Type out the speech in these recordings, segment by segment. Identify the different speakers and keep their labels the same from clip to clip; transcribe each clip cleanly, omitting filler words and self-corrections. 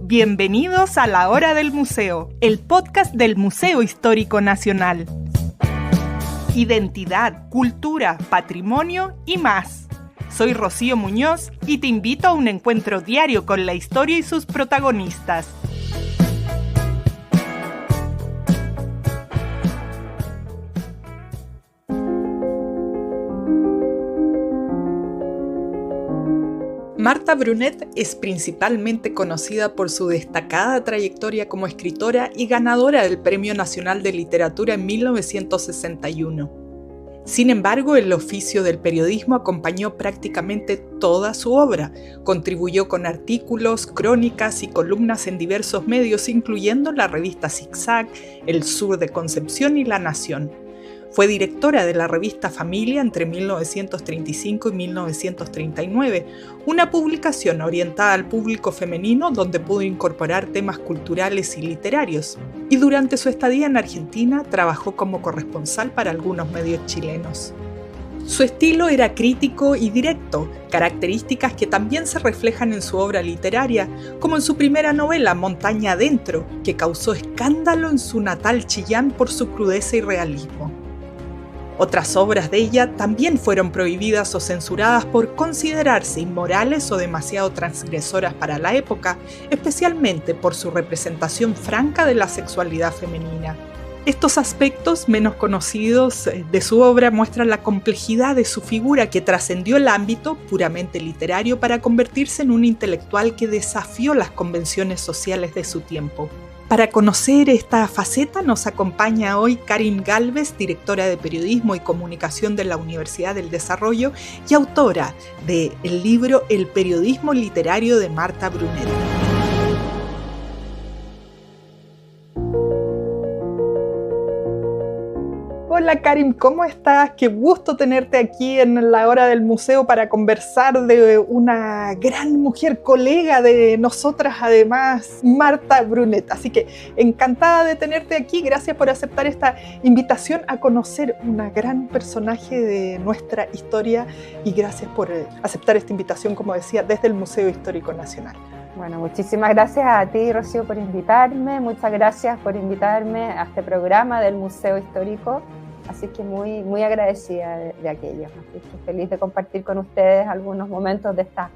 Speaker 1: Bienvenidos a La Hora del Museo, el podcast del Museo Histórico Nacional. Identidad, cultura, patrimonio y más. Soy Rocío Muñoz y te invito a un encuentro diario con la historia y sus protagonistas. Marta Brunet es principalmente conocida por su destacada trayectoria como escritora y ganadora del Premio Nacional de Literatura en 1961. Sin embargo, el oficio del periodismo acompañó prácticamente toda su obra. Contribuyó con artículos, crónicas y columnas en diversos medios, incluyendo la revista Zig-Zag, El Sur de Concepción y La Nación. Fue directora de la revista Familia entre 1935 y 1939, una publicación orientada al público femenino donde pudo incorporar temas culturales y literarios. Y durante su estadía en Argentina trabajó como corresponsal para algunos medios chilenos. Su estilo era crítico y directo, características que también se reflejan en su obra literaria, como en su primera novela, Montaña Adentro, que causó escándalo en su natal Chillán por su crudeza y realismo. Otras obras de ella también fueron prohibidas o censuradas por considerarse inmorales o demasiado transgresoras para la época, especialmente por su representación franca de la sexualidad femenina. Estos aspectos menos conocidos de su obra muestran la complejidad de su figura, que trascendió el ámbito puramente literario para convertirse en un intelectual que desafió las convenciones sociales de su tiempo. Para conocer esta faceta nos acompaña hoy Karin Gálvez, directora de Periodismo y Comunicación de la Universidad del Desarrollo y autora del libro El periodismo literario de Marta Brunet. Hola Karin, ¿cómo estás? Qué gusto tenerte aquí en La Hora del Museo para conversar de una gran mujer, colega de nosotras además, Marta Brunet. Así que encantada de tenerte aquí, gracias por aceptar esta invitación a conocer una gran personaje de nuestra historia y gracias por aceptar esta invitación, como decía, desde el Museo Histórico Nacional.
Speaker 2: Bueno, muchísimas gracias a ti, Rocío, por invitarme. Muchas gracias por invitarme a este programa del Museo Histórico. Así que muy agradecida de aquello. Así que feliz de compartir con ustedes algunos momentos de esta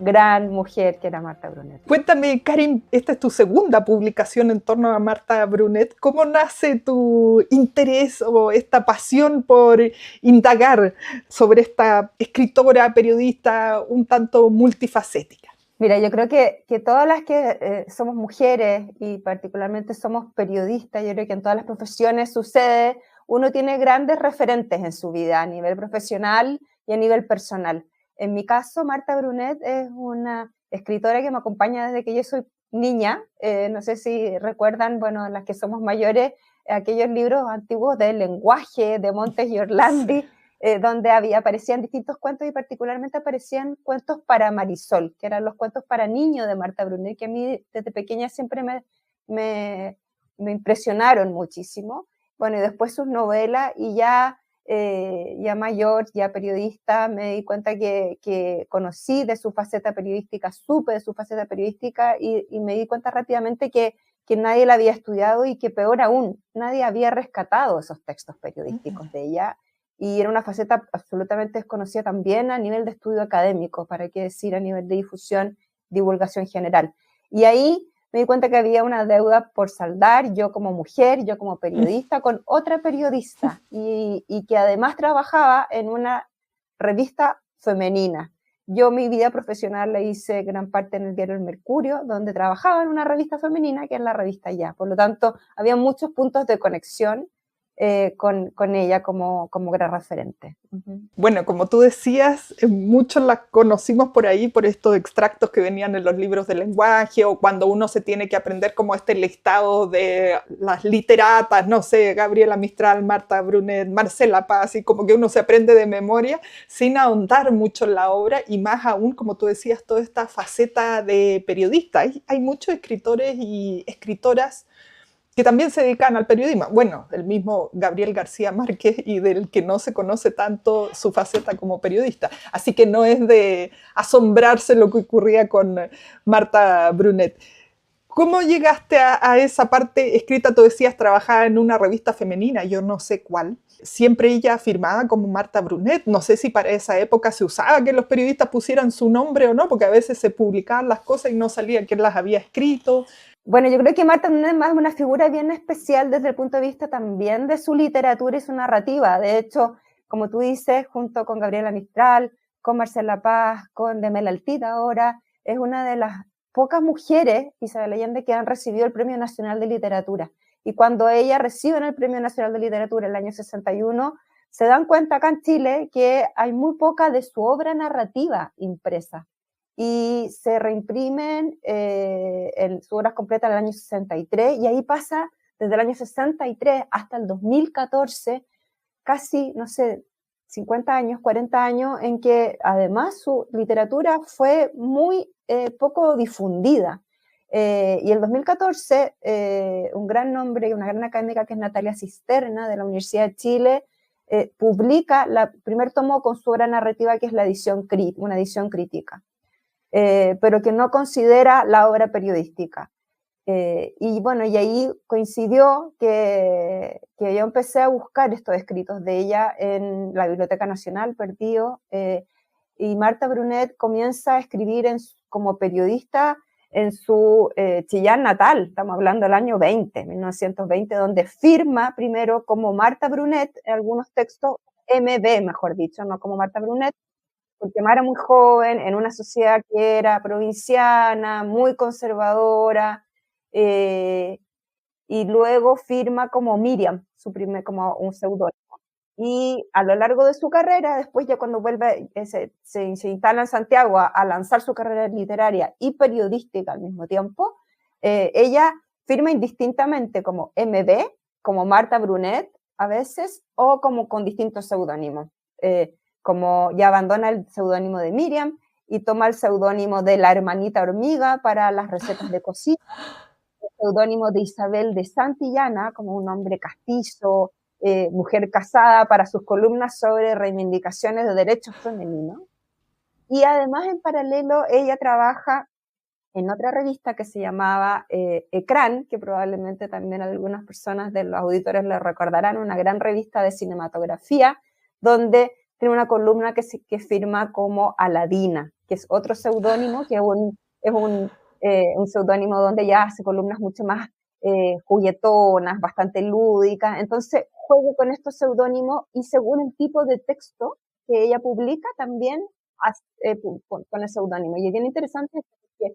Speaker 2: gran mujer que era Marta Brunet.
Speaker 1: Cuéntame, Karin, esta es tu segunda publicación en torno a Marta Brunet. ¿Cómo nace tu interés o esta pasión por indagar sobre esta escritora, periodista un tanto multifacética?
Speaker 2: Mira, yo creo que todas las que somos mujeres y particularmente somos periodistas, yo creo que en todas las profesiones sucede, uno tiene grandes referentes en su vida a nivel profesional y a nivel personal. En mi caso, Marta Brunet es una escritora que me acompaña desde que yo soy niña. No sé si recuerdan, bueno, las que somos mayores, aquellos libros antiguos del lenguaje de Montes y Orlandi, donde aparecían distintos cuentos y particularmente aparecían cuentos para Marisol, que eran los cuentos para niños de Marta Brunet, que a mí desde pequeña siempre me impresionaron muchísimo. Bueno, y después sus novelas y ya mayor, ya periodista, me di cuenta que conocí de su faceta periodística, supe de su faceta periodística y me di cuenta rápidamente que nadie la había estudiado y que peor aún, nadie había rescatado esos textos periodísticos de ella. Y era una faceta absolutamente desconocida también a nivel de estudio académico, para qué decir a nivel de difusión, divulgación general. Y ahí me di cuenta que había una deuda por saldar, yo como mujer, yo como periodista, con otra periodista, y que además trabajaba en una revista femenina. Yo mi vida profesional la hice gran parte en el diario El Mercurio, donde trabajaba en una revista femenina, que es la revista Ya. Por lo tanto, había muchos puntos de conexión con ella como gran referente.
Speaker 1: Bueno, como tú decías, muchos la conocimos por ahí, por estos extractos que venían en los libros de lenguaje, o cuando uno se tiene que aprender como este listado de las literatas, no sé, Gabriela Mistral, Marta Brunet, Marcela Paz, y como que uno se aprende de memoria sin ahondar mucho en la obra, y más aún, como tú decías, toda esta faceta de periodista. Hay muchos escritores y escritoras que también se dedican al periodismo. Bueno, el mismo Gabriel García Márquez, y del que no se conoce tanto su faceta como periodista. Así que no es de asombrarse lo que ocurría con Marta Brunet. ¿Cómo llegaste a esa parte escrita? Tú decías, trabajaba en una revista femenina, yo no sé cuál. Siempre ella firmada como Marta Brunet. No sé si para esa época se usaba que los periodistas pusieran su nombre o no, porque a veces se publicaban las cosas y no salía quién las había escrito.
Speaker 2: Bueno, yo creo que Marta Brunet es más una figura bien especial desde el punto de vista también de su literatura y su narrativa. De hecho, como tú dices, junto con Gabriela Mistral, con Marcela Paz, con Demel Altita ahora, es una de las pocas mujeres, Isabel Allende, que han recibido el Premio Nacional de Literatura. Y cuando ella recibe el Premio Nacional de Literatura en el año 61, se dan cuenta acá en Chile que hay muy poca de su obra narrativa impresa. Y se reimprimen en sus obras completas en el año 63, y ahí pasa desde el año 63 hasta el 2014, casi, no sé, 50 años, 40 años, en que además su literatura fue muy poco difundida. Y en 2014, un gran nombre y una gran académica que es Natalia Cisterna, de la Universidad de Chile, publica el primer tomo con su obra narrativa, que es una edición crítica. Pero que no considera la obra periodística. Y bueno, y ahí coincidió que yo empecé a buscar estos escritos de ella en la Biblioteca Nacional, perdido, y Marta Brunet comienza a escribir como periodista en su Chillán natal, estamos hablando del año 1920, donde firma primero como Marta Brunet en algunos textos, MB, mejor dicho, no como Marta Brunet, porque Mara era muy joven, en una sociedad que era provinciana, muy conservadora, y luego firma como Miriam, como un seudónimo. Y a lo largo de su carrera, después ya cuando vuelve, se instala en Santiago a lanzar su carrera literaria y periodística al mismo tiempo, ella firma indistintamente como MB, como Marta Brunet a veces, o como con distintos seudónimos. Como ya abandona el seudónimo de Miriam y toma el seudónimo de la hermanita hormiga para las recetas de cocina, el seudónimo de Isabel de Santillana, como un hombre castizo, mujer casada, para sus columnas sobre reivindicaciones de derechos femeninos. Y además, en paralelo, ella trabaja en otra revista que se llamaba Ecrán, que probablemente también algunas personas de los auditores le recordarán, una gran revista de cinematografía, donde tiene una columna que firma como Aladina, que es otro seudónimo, que es un seudónimo donde ya hace columnas mucho más juguetonas, bastante lúdicas. Entonces juego con estos seudónimos y según el tipo de texto que ella publica también con el seudónimo. Y es bien interesante porque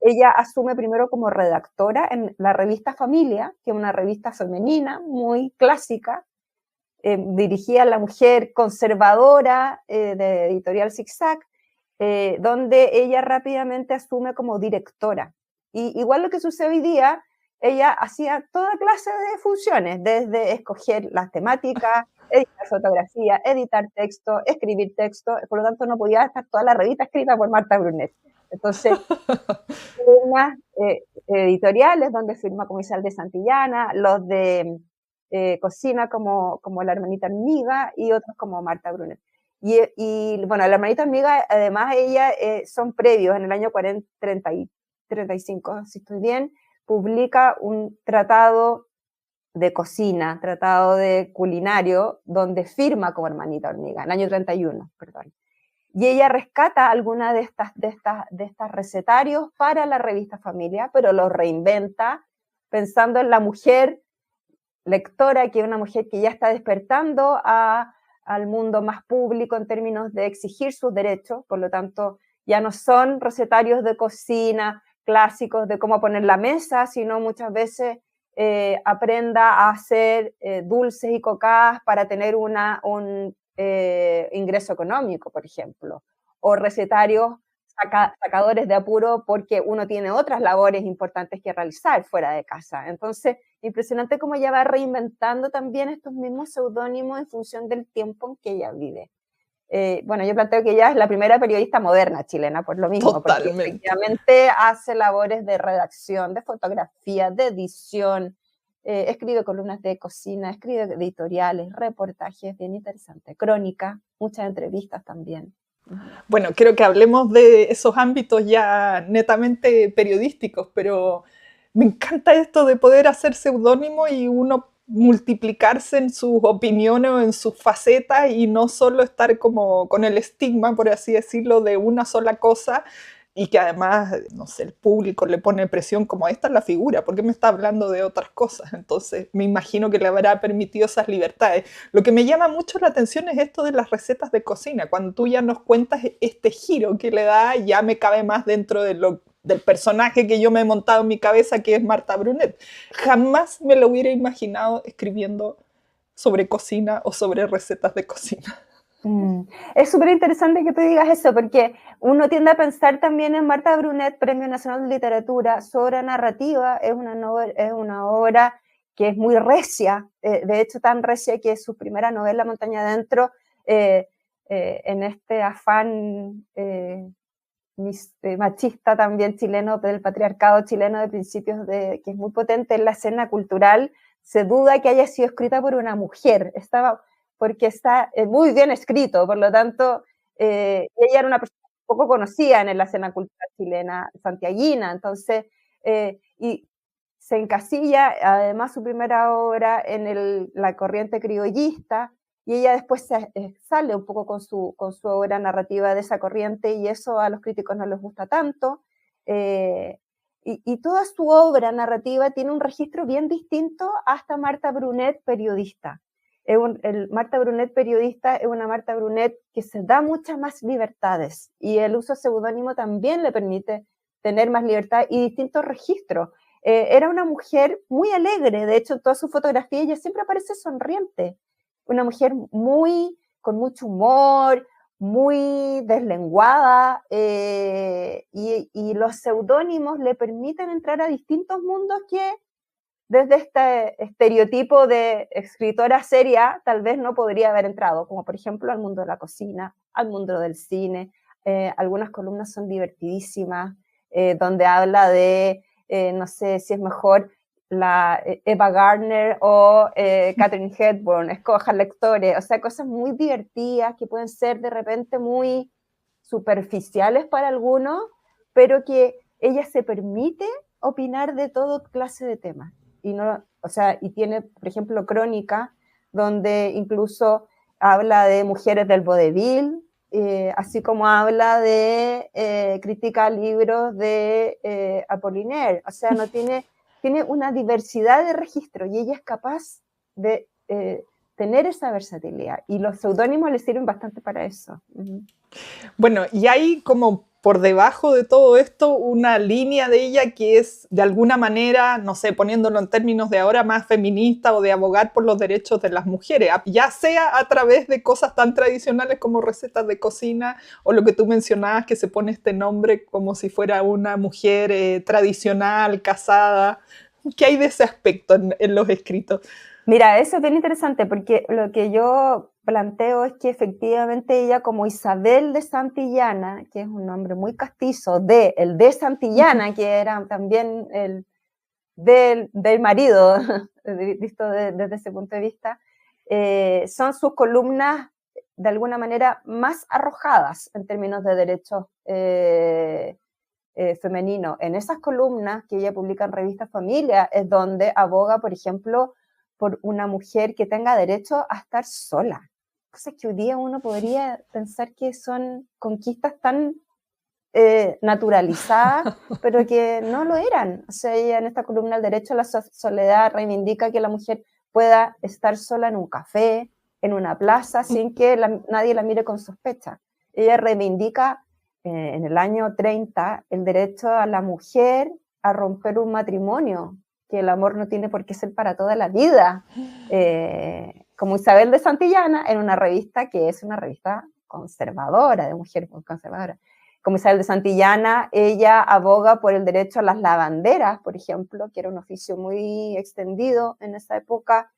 Speaker 2: ella asume primero como redactora en la revista Familia, que es una revista femenina muy clásica, dirigida a la mujer conservadora, de editorial Zigzag, donde ella rápidamente asume como directora. Y igual lo que sucede hoy día, ella hacía toda clase de funciones, desde escoger las temáticas, editar fotografía, editar texto, escribir texto, por lo tanto no podía estar toda la revista escrita por Marta Brunet. Entonces, unas editoriales donde firma como Isabel de Santillana, los de cocina como la hermanita hormiga y otros como Marta Brunet. Y bueno, la hermanita hormiga, además, ella son previos, en el año 35, si estoy bien, publica un tratado de cocina, tratado de culinario, donde firma como hermanita hormiga, en el año 31, perdón. Y ella rescata alguna de estas recetarios para la revista Familia, pero los reinventa pensando en la mujer lectora, que es una mujer que ya está despertando al mundo más público en términos de exigir sus derechos, por lo tanto ya no son recetarios de cocina clásicos de cómo poner la mesa, sino muchas veces aprenda a hacer dulces y cocadas para tener un ingreso económico, por ejemplo, o recetarios sacadores de apuro porque uno tiene otras labores importantes que realizar fuera de casa. Entonces, impresionante cómo ella va reinventando también estos mismos seudónimos en función del tiempo en que ella vive. Bueno, yo planteo que ella es la primera periodista moderna chilena, por lo mismo,
Speaker 1: Totalmente.
Speaker 2: Porque efectivamente hace labores de redacción, de fotografía, de edición, escribe columnas de cocina, escribe editoriales, reportajes, bien interesante, crónica, muchas entrevistas también.
Speaker 1: Bueno, quiero que hablemos de esos ámbitos ya netamente periodísticos, pero Me encanta esto de poder hacer seudónimo y uno multiplicarse en sus opiniones o en sus facetas y no solo estar como con el estigma, por así decirlo, de una sola cosa y que además, no sé, el público le pone presión como esta es la figura, ¿por qué me está hablando de otras cosas? Entonces me imagino que le habrá permitido esas libertades. Lo que me llama mucho la atención es esto de las recetas de cocina. Cuando tú ya nos cuentas este giro que le da, ya me cabe más dentro de del personaje que yo me he montado en mi cabeza, que es Marta Brunet. Jamás me lo hubiera imaginado escribiendo sobre cocina o sobre recetas de cocina.
Speaker 2: Es súper interesante que tú digas eso, porque uno tiende a pensar también en Marta Brunet, Premio Nacional de Literatura. Su obra narrativa es una obra que es muy recia, de hecho tan recia que su primera novela, Montaña Adentro, en este afán machista también chileno, del patriarcado chileno de principios, que es muy potente en la escena cultural, se duda que haya sido escrita por una mujer, porque está muy bien escrito, por lo tanto, ella era una persona poco conocida en la escena cultural chilena, santiaguina, entonces, y se encasilla, además, su primera obra en la corriente criollista, y ella después sale un poco con su obra narrativa de esa corriente, y eso a los críticos no les gusta tanto, y toda su obra narrativa tiene un registro bien distinto hasta Marta Brunet, periodista. Marta Brunet, periodista, es una Marta Brunet que se da muchas más libertades, y el uso seudónimo también le permite tener más libertad y distintos registros. Era una mujer muy alegre, de hecho, en toda su fotografía ella siempre aparece sonriente. Una mujer con mucho humor, muy deslenguada, y los seudónimos le permiten entrar a distintos mundos que desde este estereotipo de escritora seria tal vez no podría haber entrado, como por ejemplo al mundo de la cocina, al mundo del cine. Algunas columnas son divertidísimas, donde habla de, no sé si es mejor Eva Gardner o Katharine Hepburn, escojan lectores, o sea, cosas muy divertidas que pueden ser de repente muy superficiales para algunos, pero que ella se permite opinar de toda clase de temas. Y no, o sea, y tiene, por ejemplo, Crónica, donde incluso habla de mujeres del vodevil, así como habla critica libros de Apollinaire. O sea, tiene una diversidad de registros y ella es capaz de tener esa versatilidad. Y los seudónimos le sirven bastante para eso.
Speaker 1: Bueno, y hay como por debajo de todo esto una línea de ella que es de alguna manera, no sé, poniéndolo en términos de ahora, más feminista o de abogar por los derechos de las mujeres, ya sea a través de cosas tan tradicionales como recetas de cocina o lo que tú mencionabas, que se pone este nombre como si fuera una mujer tradicional, casada. ¿Qué hay de ese aspecto en los escritos?
Speaker 2: Mira, eso es bien interesante porque lo que yo planteo es que efectivamente ella, como Isabel de Santillana, que es un nombre muy castizo, el de Santillana, que era también el del marido, visto desde ese punto de vista, son sus columnas de alguna manera más arrojadas en términos de derechos femeninos. En esas columnas que ella publica en Revista Familia es donde aboga, por ejemplo, por una mujer que tenga derecho a estar sola. Cosas que hoy día uno podría pensar que son conquistas tan naturalizadas, pero que no lo eran. O sea, ella en esta columna El derecho a la soledad reivindica que la mujer pueda estar sola en un café, en una plaza, sin que nadie la mire con sospecha. Ella reivindica en el año 30 el derecho a la mujer a romper un matrimonio, que el amor no tiene por qué ser para toda la vida. Como Isabel de Santillana, en una revista que es una revista conservadora, de mujeres muy conservadoras. Como Isabel de Santillana, ella aboga por el derecho a las lavanderas, por ejemplo, que era un oficio muy extendido en esa época,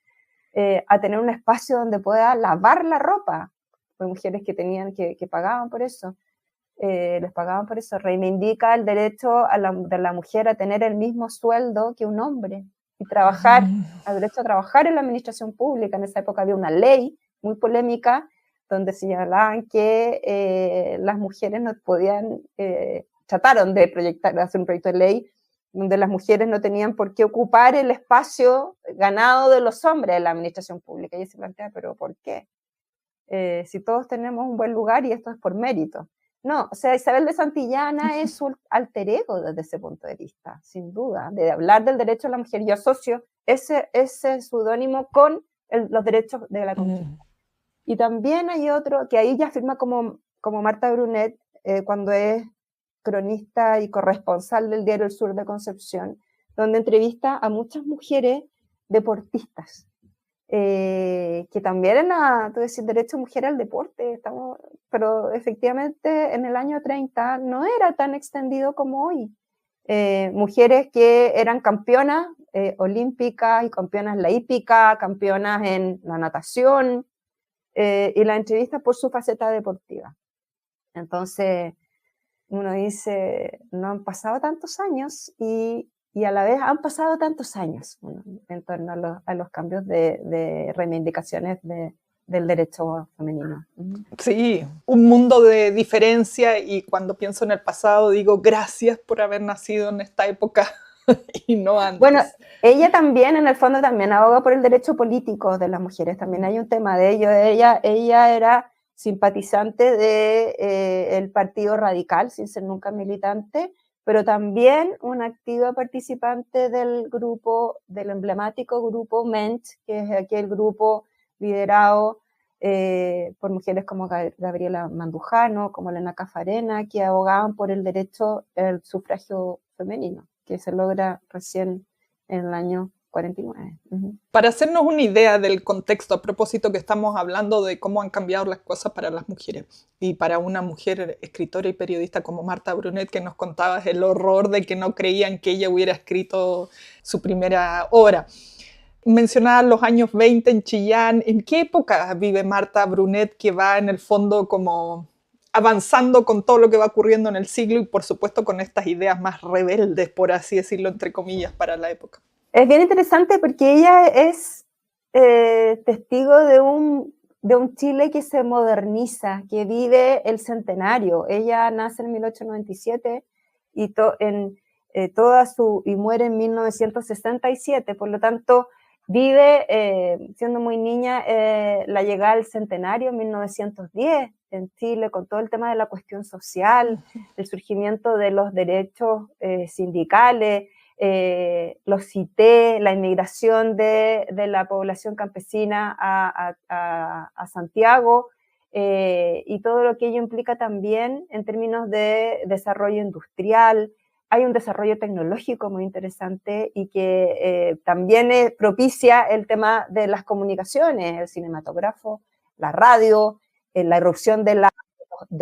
Speaker 2: a tener un espacio donde pueda lavar la ropa. Hay mujeres que pagaban por eso. Les pagaban por eso. Reivindica el derecho de la mujer a tener el mismo sueldo que un hombre y el derecho a trabajar en la administración pública. En esa época había una ley muy polémica donde señalaban que las mujeres no podían, trataron de hacer un proyecto de ley donde las mujeres no tenían por qué ocupar el espacio ganado de los hombres en la administración pública. Y ella se plantea, ¿pero por qué? Si todos tenemos un buen lugar y esto es por mérito. No, o sea, Isabel de Santillana es un alter ego desde ese punto de vista, sin duda, de hablar del derecho a la mujer. Yo asocio ese seudónimo con los derechos de la conquista. Y también hay otro que ahí ya firma como Marta Brunet, cuando es cronista y corresponsal del diario El Sur de Concepción, donde entrevista a muchas mujeres deportistas, que también tú decís, derecho mujer al deporte, pero efectivamente en el año 30 no era tan extendido como hoy. Mujeres que eran campeonas olímpicas y campeonas en la hípica, campeonas en la natación, y la entrevista por su faceta deportiva. Entonces, uno dice, no han pasado tantos años y a la vez han pasado tantos años, bueno, en torno a los cambios de reivindicaciones del derecho femenino.
Speaker 1: Sí, un mundo de diferencia, y cuando pienso en el pasado digo gracias por haber nacido en esta época y no antes.
Speaker 2: Bueno, ella también, en el fondo, también aboga por el derecho político de las mujeres, también hay un tema de ello. Ella era simpatizante del Partido Radical, sin ser nunca militante, pero también una activa participante del emblemático grupo Mensch, que es aquel grupo liderado por mujeres como Gabriela Mandujano, como Elena Cafarena, que abogaban por el derecho al sufragio femenino, que se logra recién en el año 49.
Speaker 1: Para hacernos una idea del contexto, a propósito que estamos hablando de cómo han cambiado las cosas para las mujeres, y para una mujer escritora y periodista como Marta Brunet, que nos contabas el horror de que no creían que ella hubiera escrito su primera obra. Mencionabas los años 20 en Chillán. ¿En qué época vive Marta Brunet, que va en el fondo como avanzando con todo lo que va ocurriendo en el siglo y por supuesto con estas ideas más rebeldes, por así decirlo, entre comillas, para la época?
Speaker 2: Es bien interesante porque ella es testigo de un Chile que se moderniza, que vive el centenario. Ella nace en 1897 y muere en 1967, por lo tanto vive, siendo muy niña, la llegada al centenario en 1910 en Chile, con todo el tema de la cuestión social, el surgimiento de los derechos sindicales, los CITE, la inmigración de la población campesina a Santiago, y todo lo que ello implica también en términos de desarrollo industrial. Hay un desarrollo tecnológico muy interesante y que también propicia el tema de las comunicaciones, el cinematógrafo, la radio, la irrupción de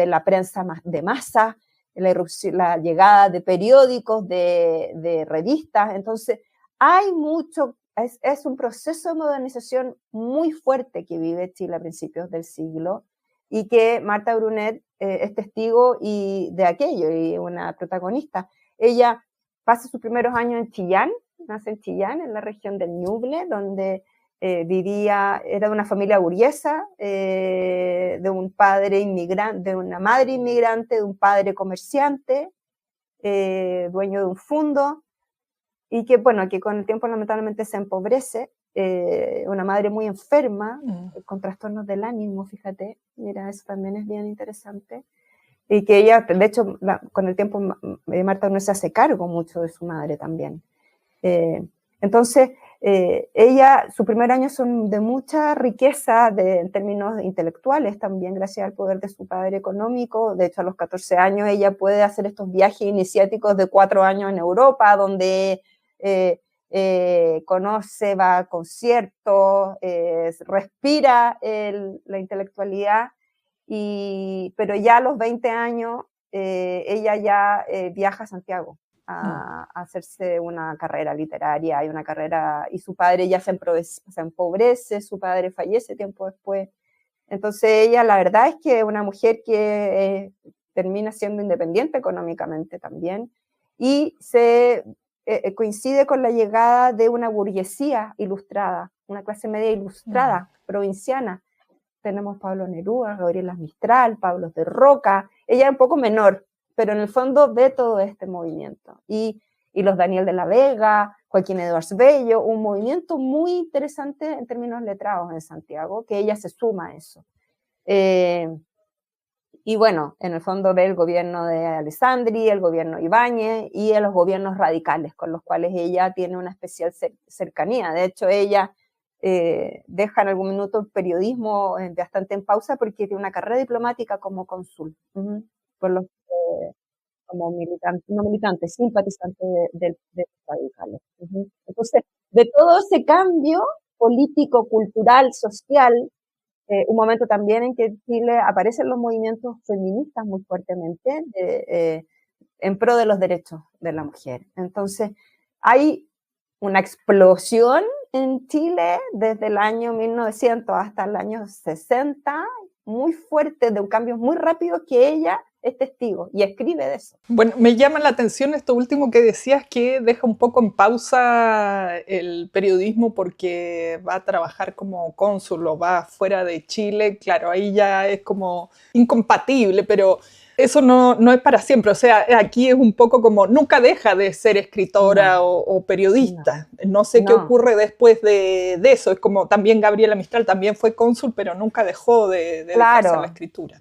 Speaker 2: la prensa de masa, la llegada de periódicos, de revistas. Entonces, hay mucho, es un proceso de modernización muy fuerte que vive Chile a principios del siglo, y que Marta Brunet es testigo de aquello y una protagonista. Ella pasa sus primeros años en Chillán, nace en Chillán, en la región del Ñuble, donde era de una familia burguesa, de un padre inmigrante, de una madre inmigrante, de un padre comerciante, dueño de un fondo, y que con el tiempo lamentablemente se empobrece, una madre muy enferma, con trastornos del ánimo, fíjate, mira, eso también es bien interesante, y que ella, de hecho, con el tiempo Marta no se hace cargo mucho de su madre también. Entonces, su primer año son de mucha riqueza en términos intelectuales también, gracias al poder de su padre económico. De hecho, a los 14 años ella puede hacer estos viajes iniciáticos de 4 años en Europa, donde conoce, va a conciertos, respira la intelectualidad, pero ya a los 20 años ella ya viaja a Santiago a hacerse una carrera literaria y su padre ya se empobrece, su padre fallece tiempo después. Entonces ella, la verdad es que es una mujer que termina siendo independiente económicamente también, y coincide con la llegada de una burguesía ilustrada, una clase media ilustrada, provinciana. Tenemos Pablo Neruda, Gabriela Mistral, Pablo de Roca. Ella es un poco menor, pero en el fondo ve todo este movimiento. Y y los Daniel de la Vega, Joaquín Edwards Bello, un movimiento muy interesante en términos letrados en Santiago, que ella se suma a eso. Y bueno, en el fondo ve el gobierno de Alessandri, el gobierno Ibáñez y los gobiernos radicales, con los cuales ella tiene una especial cercanía. De hecho, ella deja en algún minuto el periodismo bastante en pausa porque tiene una carrera diplomática como cónsul, por los, como militante, no militante, simpatizante de los radicales. Entonces, de todo ese cambio político, cultural, social, un momento también en que en Chile aparecen los movimientos feministas muy fuertemente en pro de los derechos de la mujer. Entonces, hay una explosión en Chile desde el año 1900 hasta el año 60, muy fuerte, de un cambio muy rápido que ella es testigo y escribe de eso.
Speaker 1: Bueno, me llama la atención esto último que decías, que deja un poco en pausa el periodismo porque va a trabajar como cónsul o va fuera de Chile. Claro, ahí ya es como incompatible, pero eso no es para siempre. O sea, aquí es un poco como nunca deja de ser escritora o periodista. No sé qué ocurre después de eso. Es como también Gabriela Mistral también fue cónsul, pero nunca dejó de dedicarse a la escritura.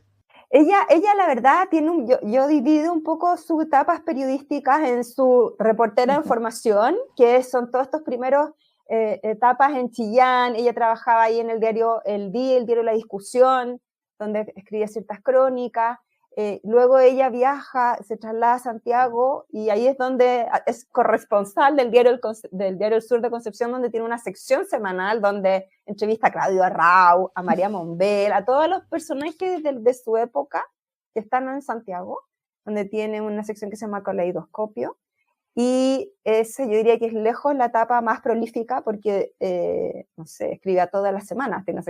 Speaker 2: Ella la verdad, tiene yo divido un poco sus etapas periodísticas en su reportera de formación, que son todos estos primeros etapas en Chillán. Ella trabajaba ahí en el diario El Día, el diario La Discusión, donde escribía ciertas crónicas. Luego ella viaja, se traslada a Santiago y ahí es donde es corresponsal del diario El Sur de Concepción, donde tiene una sección semanal donde entrevista a Claudio Arrau, a María Monbel, a todos los personajes de su época que están en Santiago, donde tiene una sección que se llama Caleidoscopio. Y ese yo diría que es lejos la etapa más prolífica porque, no sé, escribía todas las semanas, tiene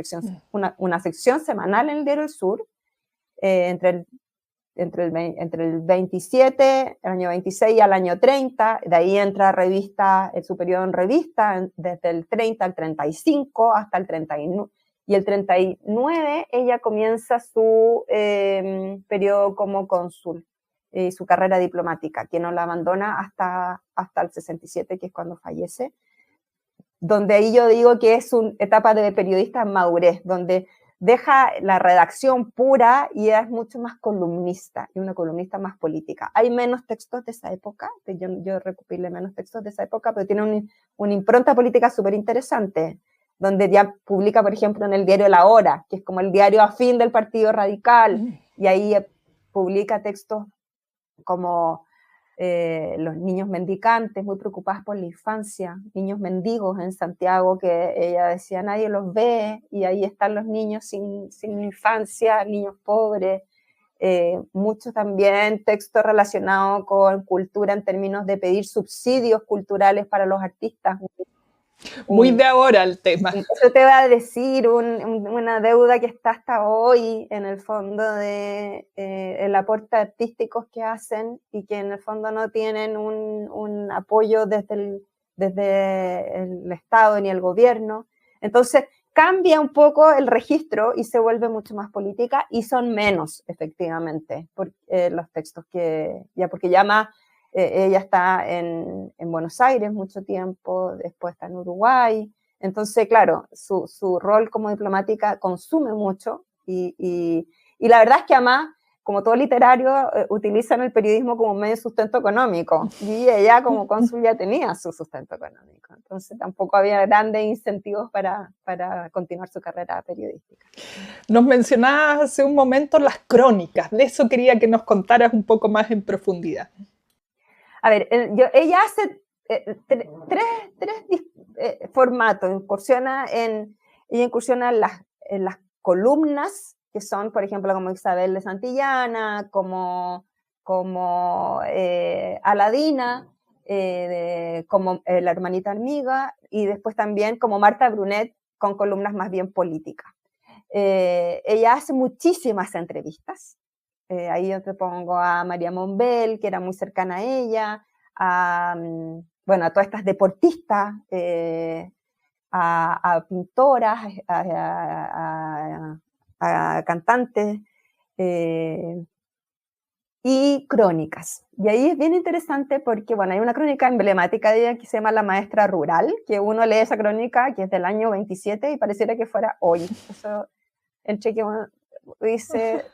Speaker 2: una sección semanal en el diario El Sur, entre el 27, el año 26 al año 30, de ahí entra revista, su periodo en revista, desde el 30 al 35 hasta el 39, y el 39 ella comienza su periodo como cónsul, su carrera diplomática, que no la abandona hasta el 67, que es cuando fallece, donde ahí yo digo que es una etapa de periodista en madurez, donde deja la redacción pura y es mucho más columnista, y una columnista más política. Hay menos textos de esa época, yo recopilé menos textos de esa época, pero tiene una impronta política súper interesante, donde ya publica, por ejemplo, en el diario La Hora, que es como el diario afín del Partido Radical, y ahí publica textos como los niños mendicantes, muy preocupadas por la infancia, niños mendigos en Santiago, que ella decía nadie los ve, y ahí están los niños sin infancia, niños pobres. Mucho también texto relacionado con cultura en términos de pedir subsidios culturales para los artistas.
Speaker 1: Muy de ahora el tema.
Speaker 2: Eso te va a decir una deuda que está hasta hoy en el fondo de el aporte artísticos que hacen y que en el fondo no tienen un apoyo desde el Estado ni el gobierno. Entonces cambia un poco el registro y se vuelve mucho más política y son menos efectivamente los textos porque ya más ella está en Buenos Aires mucho tiempo, después está en Uruguay. Entonces, claro, su rol como diplomática consume mucho y la verdad es que además, como todo literario, utilizan el periodismo como medio de sustento económico y ella como cónsul ya tenía su sustento económico. Entonces tampoco había grandes incentivos para continuar su carrera periodística.
Speaker 1: Nos mencionabas hace un momento las crónicas, de eso quería que nos contaras un poco más en profundidad.
Speaker 2: A ver, ella hace tres formatos. Ella incursiona en las columnas, que son, por ejemplo, como Isabel de Santillana, como Aladina, como La hermanita amiga, y después también como Marta Brunet, con columnas más bien políticas. Ella hace muchísimas entrevistas. Ahí yo te pongo a María Monbel, que era muy cercana a ella, a todas estas deportistas, a pintoras, a cantantes. y crónicas. Y ahí es bien interesante porque, bueno, hay una crónica emblemática de ella que se llama La Maestra Rural, que uno lee esa crónica, que es del año 27, y pareciera que fuera hoy. Eso, entre que uno dice,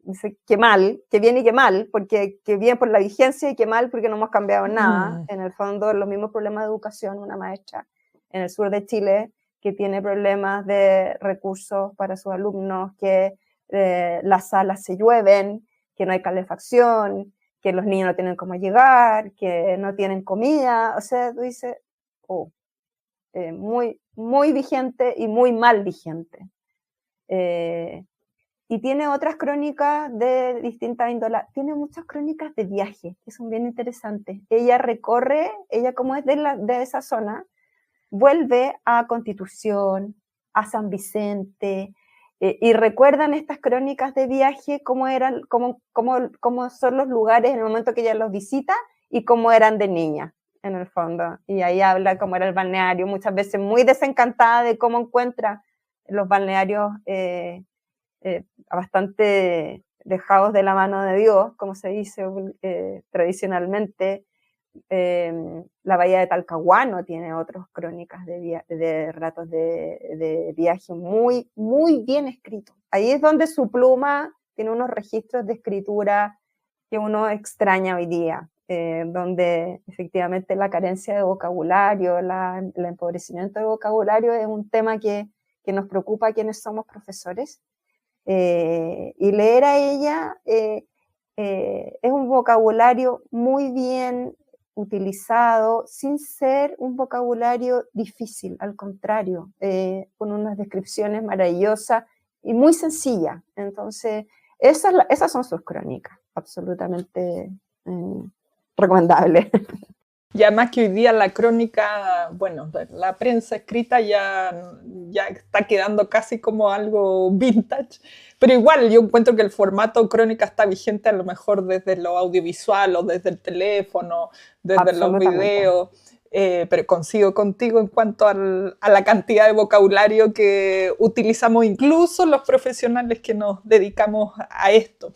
Speaker 2: dice que mal, que bien y que mal, porque que bien por la vigencia y que mal porque no hemos cambiado nada. En el fondo, los mismos problemas de educación, una maestra en el sur de Chile que tiene problemas de recursos para sus alumnos, que las salas se llueven, que no hay calefacción, que los niños no tienen cómo llegar, que no tienen comida. O sea, tú dices, muy, muy vigente y muy mal vigente. Y tiene otras crónicas de distintas índoles. Tiene muchas crónicas de viaje, que son bien interesantes. Ella recorre, ella como es de esa zona, vuelve a Constitución, a San Vicente, y recuerdan estas crónicas de viaje, cómo son los lugares en el momento que ella los visita y cómo eran de niña, en el fondo. Y ahí habla cómo era el balneario, muchas veces muy desencantada de cómo encuentra los balnearios bastante dejados de la mano de Dios, como se dice tradicionalmente. La bahía de Talcahuano tiene otras crónicas de relatos de viaje muy, muy bien escritos. Ahí es donde su pluma tiene unos registros de escritura que uno extraña hoy día, donde efectivamente la carencia de vocabulario, el empobrecimiento de vocabulario es un tema que nos preocupa a quienes somos profesores. Y leer a ella es un vocabulario muy bien utilizado, sin ser un vocabulario difícil, al contrario, con unas descripciones maravillosas y muy sencillas. Entonces, esas son sus crónicas, absolutamente recomendables.
Speaker 1: Y además que hoy día la crónica, bueno, la prensa escrita ya está quedando casi como algo vintage, pero igual yo encuentro que el formato crónica está vigente a lo mejor desde lo audiovisual o desde el teléfono, desde los videos, pero coincido contigo en cuanto a la cantidad de vocabulario que utilizamos incluso los profesionales que nos dedicamos a esto.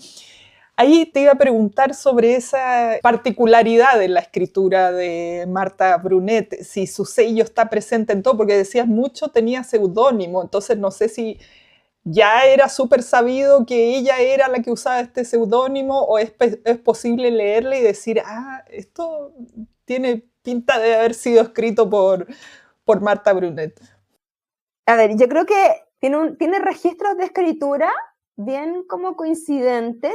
Speaker 1: Ahí te iba a preguntar sobre esa particularidad de la escritura de Marta Brunet, si su sello está presente en todo, porque decías mucho tenía seudónimo, entonces no sé si ya era súper sabido que ella era la que usaba este seudónimo o es posible leerle y decir, esto tiene pinta de haber sido escrito por Marta Brunet.
Speaker 2: A ver, yo creo que tiene registros de escritura bien como coincidentes,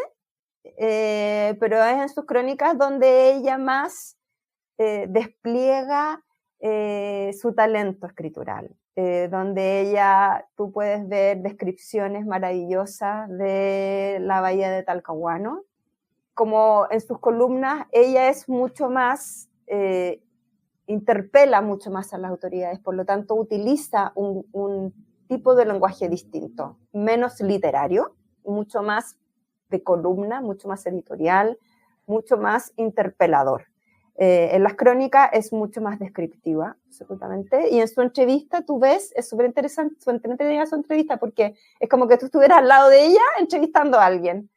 Speaker 2: pero es en sus crónicas donde ella más despliega su talento escritural, donde tú puedes ver descripciones maravillosas de la bahía de Talcahuano. Como en sus columnas, ella es mucho más, interpela mucho más a las autoridades, por lo tanto utiliza un tipo de lenguaje distinto, menos literario, mucho más de columna, mucho más editorial, mucho más interpelador. En las crónicas es mucho más descriptiva, absolutamente, y en su entrevista tú ves, es súper interesante su entrevista porque es como que tú estuvieras al lado de ella entrevistando a alguien.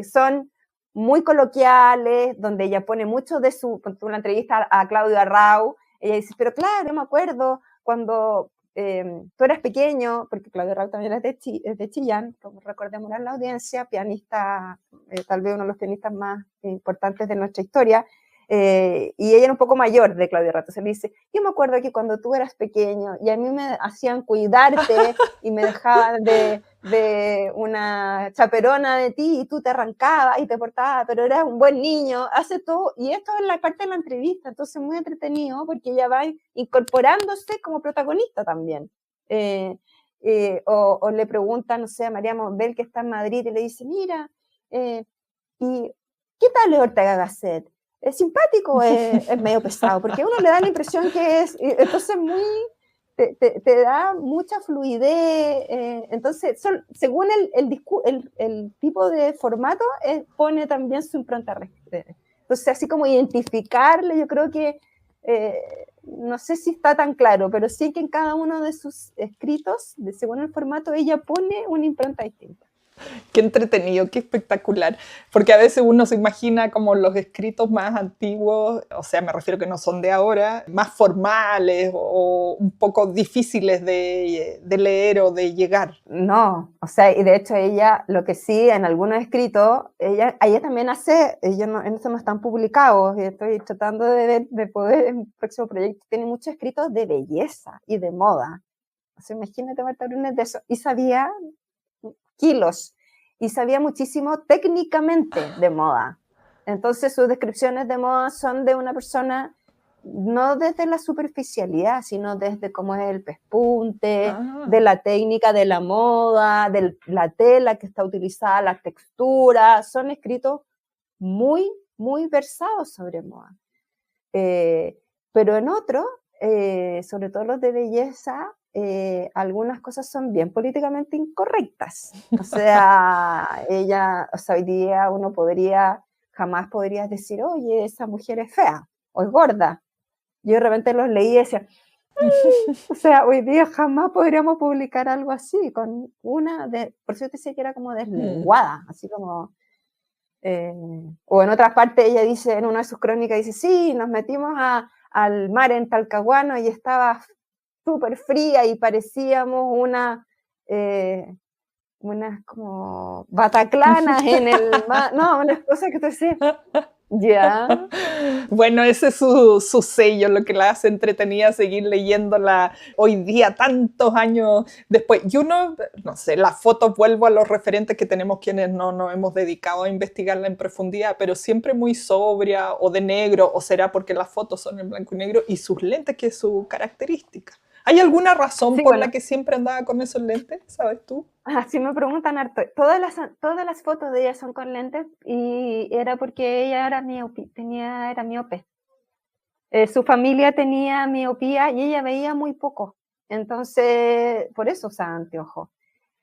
Speaker 2: Son muy coloquiales, donde ella pone mucho de una entrevista a Claudio Arrau, ella dice, pero claro, yo me acuerdo cuando tú eras pequeño, porque Claudio Arrau también es de Chillán, como recordemos en la audiencia, pianista, tal vez uno de los pianistas más importantes de nuestra historia, y ella era un poco mayor de Claudio Arrau, entonces le dice, yo me acuerdo que cuando tú eras pequeño, y a mí me hacían cuidarte, y me dejaban de una chaperona de ti, y tú te arrancabas y te portabas, pero eras un buen niño, hace todo, y esto es la parte de la entrevista, entonces muy entretenido, porque ella va incorporándose como protagonista también. O le pregunta, no sé, a María Monbel, que está en Madrid, y le dice, mira, ¿y qué tal es Ortega Gasset? ¿Es simpático o es medio pesado? Porque a uno le da la impresión que es, entonces te da mucha fluidez, entonces según el tipo de formato pone también su impronta. Entonces así como identificarle, yo creo que no sé si está tan claro, pero sí que en cada uno de sus escritos, según el formato, ella pone una impronta distinta.
Speaker 1: Qué entretenido, qué espectacular, porque a veces uno se imagina como los escritos más antiguos, o sea, me refiero que no son de ahora, más formales o un poco difíciles de leer o de llegar.
Speaker 2: No, o sea, y de hecho ella, lo que sí, en algunos escritos, ella también hace, ellos no, en eso no están publicados, y estoy tratando de poder, en el próximo proyecto, tiene muchos escritos de belleza y de moda. O sea, imagínate Marta Brunet de eso, y sabía kilos, y sabía muchísimo técnicamente de moda. Entonces sus descripciones de moda son de una persona no desde la superficialidad, sino desde cómo es el pespunte, de la técnica de la moda, de la tela que está utilizada, la textura. Son escritos muy, muy versados sobre moda. Pero en otros, sobre todo los de belleza, algunas cosas son bien políticamente incorrectas. O sea, hoy día jamás podrías decir, oye, esa mujer es fea o es gorda. Yo de repente los leí y decía, o sea, hoy día jamás podríamos publicar algo así, con por eso te decía que era como deslenguada, así como, o en otras partes ella dice, en una de sus crónicas, dice, sí, nos metimos al mar en Talcahuano y estaba súper fría y parecíamos unas como bataclanas en el mar, no, unas cosas que te decía, ya.
Speaker 1: Bueno, ese es su sello, lo que la hace entretenida seguir leyéndola hoy día, tantos años después. Y uno, no sé, las fotos, vuelvo a los referentes que tenemos quienes no nos hemos dedicado a investigarla en profundidad, pero siempre muy sobria o de negro, o será porque las fotos son en blanco y negro, y sus lentes, que es su característica. ¿Hay alguna razón por la que siempre andaba con esos lentes? ¿Sabes tú?
Speaker 2: Así me preguntan harto. Todas las fotos de ella son con lentes y era porque ella era miope. Su familia tenía miopía y ella veía muy poco. Entonces, por eso usaba anteojos.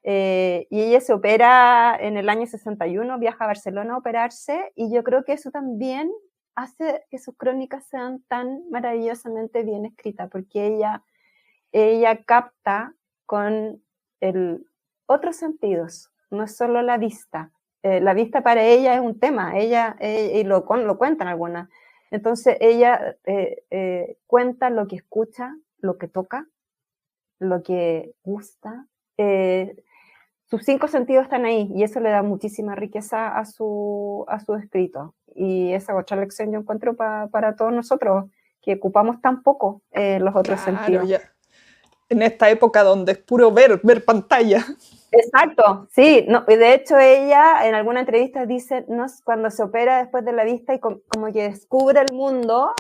Speaker 2: Y ella se opera en el año 61, viaja a Barcelona a operarse, y yo creo que eso también hace que sus crónicas sean tan maravillosamente bien escritas, porque ella capta con otros sentidos, no es solo la vista. La vista para ella es un tema, y lo cuentan algunas. Entonces ella cuenta lo que escucha, lo que toca, lo que gusta. Sus 5 sentidos están ahí y eso le da muchísima riqueza a su escrito. Y esa otra lección yo encuentro para todos nosotros, que ocupamos tan poco los otros sentidos.
Speaker 1: Ya. En esta época donde es puro ver pantalla.
Speaker 2: Exacto, sí, no, y de hecho ella en alguna entrevista dice, no, cuando se opera después de la vista y como que descubre el mundo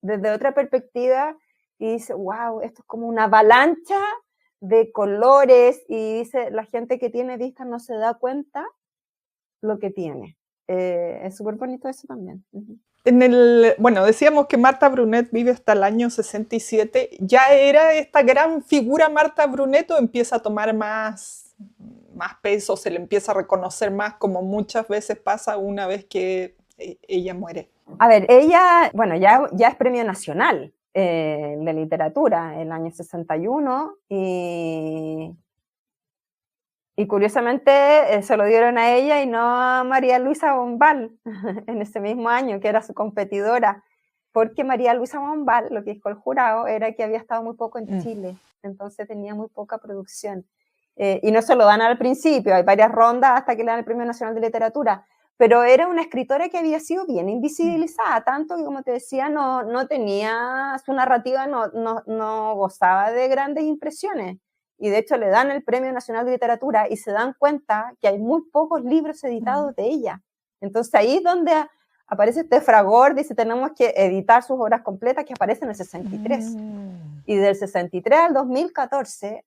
Speaker 2: desde otra perspectiva y dice, wow, esto es como una avalancha de colores, y dice, la gente que tiene vista no se da cuenta lo que tiene. Es súper bonito eso también.
Speaker 1: Bueno, decíamos que Marta Brunet vive hasta el año 67. ¿Ya era esta gran figura Marta Brunet o empieza a tomar más peso, se le empieza a reconocer más, como muchas veces pasa una vez que ella muere?
Speaker 2: A ver, ella, bueno, ya es premio nacional de literatura el año 61 y curiosamente se lo dieron a ella y no a María Luisa Bombal en ese mismo año, que era su competidora, porque María Luisa Bombal, lo que dijo el jurado, era que había estado muy poco en Chile, entonces tenía muy poca producción. Y no se lo dan al principio, hay varias rondas hasta que le dan el Premio Nacional de Literatura, pero era una escritora que había sido bien invisibilizada, tanto que, como te decía, no tenía, su narrativa no gozaba de grandes impresiones. Y de hecho le dan el Premio Nacional de Literatura y se dan cuenta que hay muy pocos libros editados de ella. Entonces ahí es donde aparece este fragor, dice, tenemos que editar sus obras completas, que aparece en el 63. Y del 63 al 2014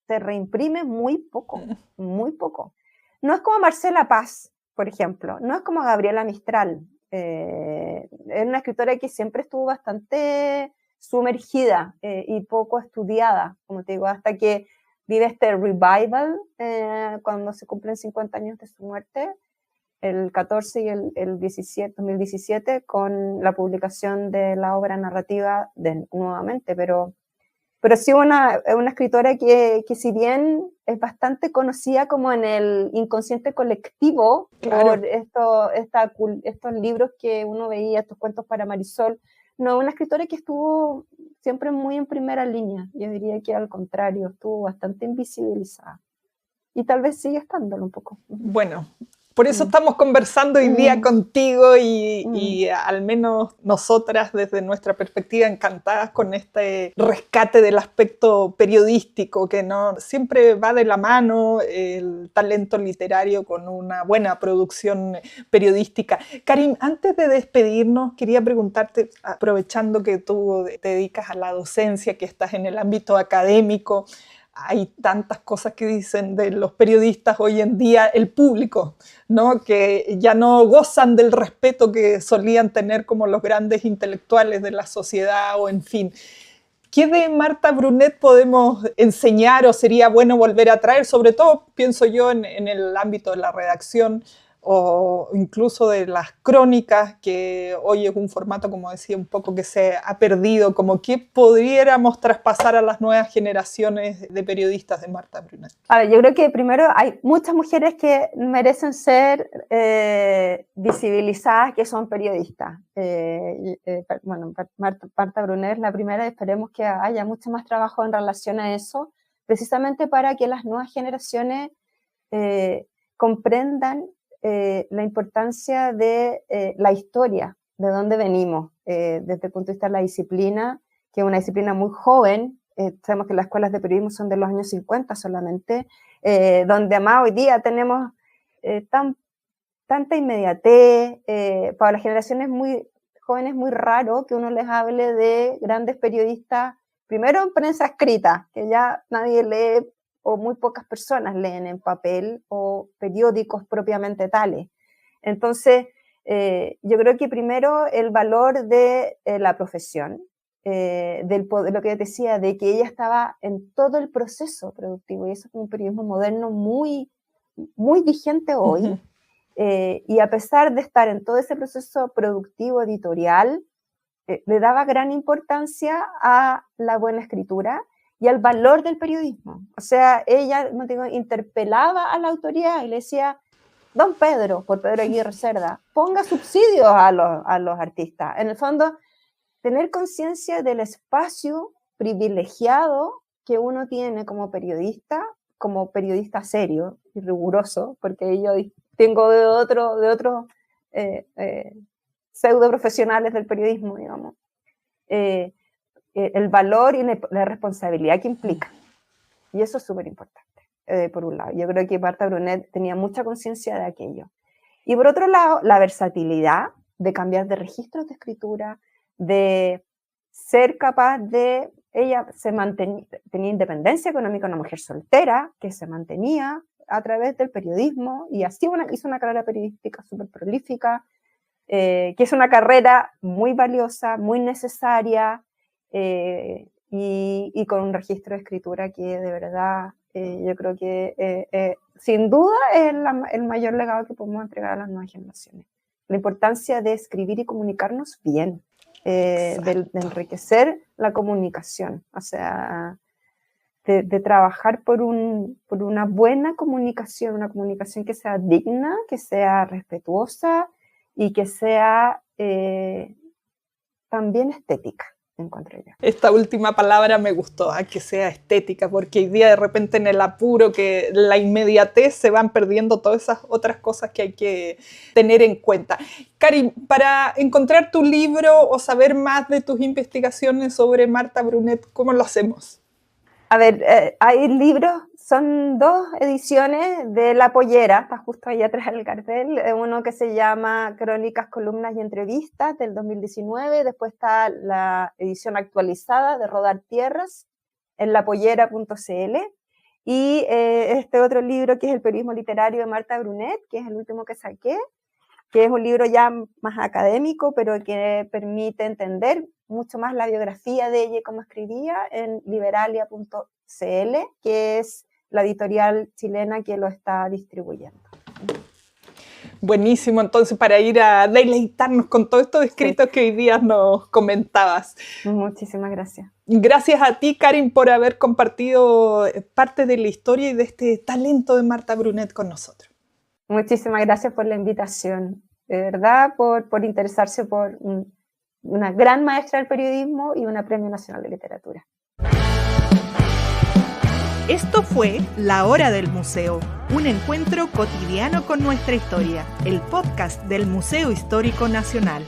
Speaker 2: se reimprime muy poco, muy poco. No es como Marcela Paz, por ejemplo, no es como Gabriela Mistral. Es una escritora que siempre estuvo bastante sumergida y poco estudiada, como te digo, hasta que vive este revival cuando se cumplen 50 años de su muerte, el 14 y el 2017, con la publicación de la obra narrativa nuevamente, pero pero sí una escritora que si bien es bastante conocida como en el inconsciente colectivo,
Speaker 1: Claro.
Speaker 2: por estos libros que uno veía, estos cuentos para Marisol, no, una escritora que estuvo siempre muy en primera línea. Yo diría que al contrario, estuvo bastante invisibilizada. Y tal vez sigue estándolo un poco.
Speaker 1: Bueno, por eso estamos conversando hoy día contigo y al menos nosotras desde nuestra perspectiva encantadas con este rescate del aspecto periodístico que no siempre va de la mano el talento literario con una buena producción periodística. Karin, antes de despedirnos quería preguntarte, aprovechando que tú te dedicas a la docencia, que estás en el ámbito académico, hay tantas cosas que dicen de los periodistas hoy en día, el público, ¿no? Que ya no gozan del respeto que solían tener como los grandes intelectuales de la sociedad o en fin. ¿Qué de Marta Brunet podemos enseñar o sería bueno volver a traer? Sobre todo, pienso yo, en el ámbito de la redacción o incluso de las crónicas, que hoy es un formato, como decía, un poco que se ha perdido, como que pudiéramos traspasar a las nuevas generaciones de periodistas de Marta Brunet.
Speaker 2: A ver, yo creo que primero hay muchas mujeres que merecen ser visibilizadas, que son periodistas. Bueno, Marta Brunet es la primera, esperemos que haya mucho más trabajo en relación a eso, precisamente para que las nuevas generaciones comprendan la importancia de la historia, de dónde venimos, desde el punto de vista de la disciplina, que es una disciplina muy joven. Sabemos que las escuelas de periodismo son de los años 50 solamente, donde además hoy día tenemos tanta inmediatez, para las generaciones muy jóvenes muy raro que uno les hable de grandes periodistas, primero en prensa escrita, que ya nadie lee o muy pocas personas leen en papel o periódicos propiamente tales. Entonces, yo creo que primero el valor de la profesión, de lo que yo decía, de que ella estaba en todo el proceso productivo, y eso es un periodismo moderno muy, muy vigente hoy, y a pesar de estar en todo ese proceso productivo editorial, le daba gran importancia a la buena escritura y al valor del periodismo. O sea, ella, no digo, interpelaba a la autoridad y le decía: don Pedro, por Pedro Aguirre Cerda, ponga subsidios a los artistas. En el fondo, tener conciencia del espacio privilegiado que uno tiene como periodista serio y riguroso, porque yo tengo de otros pseudo profesionales del periodismo, digamos, el valor y la responsabilidad que implica. Y eso es súper importante, por un lado. Yo creo que Marta Brunet tenía mucha conciencia de aquello. Y por otro lado, la versatilidad de cambiar de registros de escritura, de ser capaz de... Ella tenía independencia económica, una mujer soltera que se mantenía a través del periodismo y así hizo una carrera periodística súper prolífica, que es una carrera muy valiosa, muy necesaria, y con un registro de escritura que de verdad yo creo que sin duda es el mayor legado que podemos entregar a las nuevas generaciones. La importancia de escribir y comunicarnos bien, de enriquecer la comunicación, o sea, de trabajar por una buena comunicación, una comunicación que sea digna, que sea respetuosa y que sea también estética, encuentro yo.
Speaker 1: Esta última palabra me gustó, que sea estética, porque hoy día de repente en el apuro, que la inmediatez, se van perdiendo todas esas otras cosas que hay que tener en cuenta. Karin, para encontrar tu libro o saber más de tus investigaciones sobre Marta Brunet, ¿cómo lo hacemos?
Speaker 2: A ver, hay libros, son 2 ediciones de La Pollera, está justo ahí atrás del cartel, uno que se llama Crónicas, Columnas y Entrevistas del 2019, después está la edición actualizada de Rodar Tierras en lapollera.cl, y este otro libro que es El periodismo literario de Marta Brunet, que es el último que saqué, que es un libro ya más académico, pero que permite entender mucho más la biografía de ella y cómo escribía, en liberalia.cl, que es la editorial chilena que lo está distribuyendo.
Speaker 1: Buenísimo, entonces, para ir a deleitarnos con todos estos escritos que hoy día nos comentabas.
Speaker 2: Muchísimas gracias.
Speaker 1: Gracias a ti, Karin, por haber compartido parte de la historia y de este talento de Marta Brunet con nosotros.
Speaker 2: Muchísimas gracias por la invitación, de verdad, por interesarse por una gran maestra del periodismo y una Premio Nacional de Literatura.
Speaker 1: Esto fue La Hora del Museo, un encuentro cotidiano con nuestra historia, el podcast del Museo Histórico Nacional.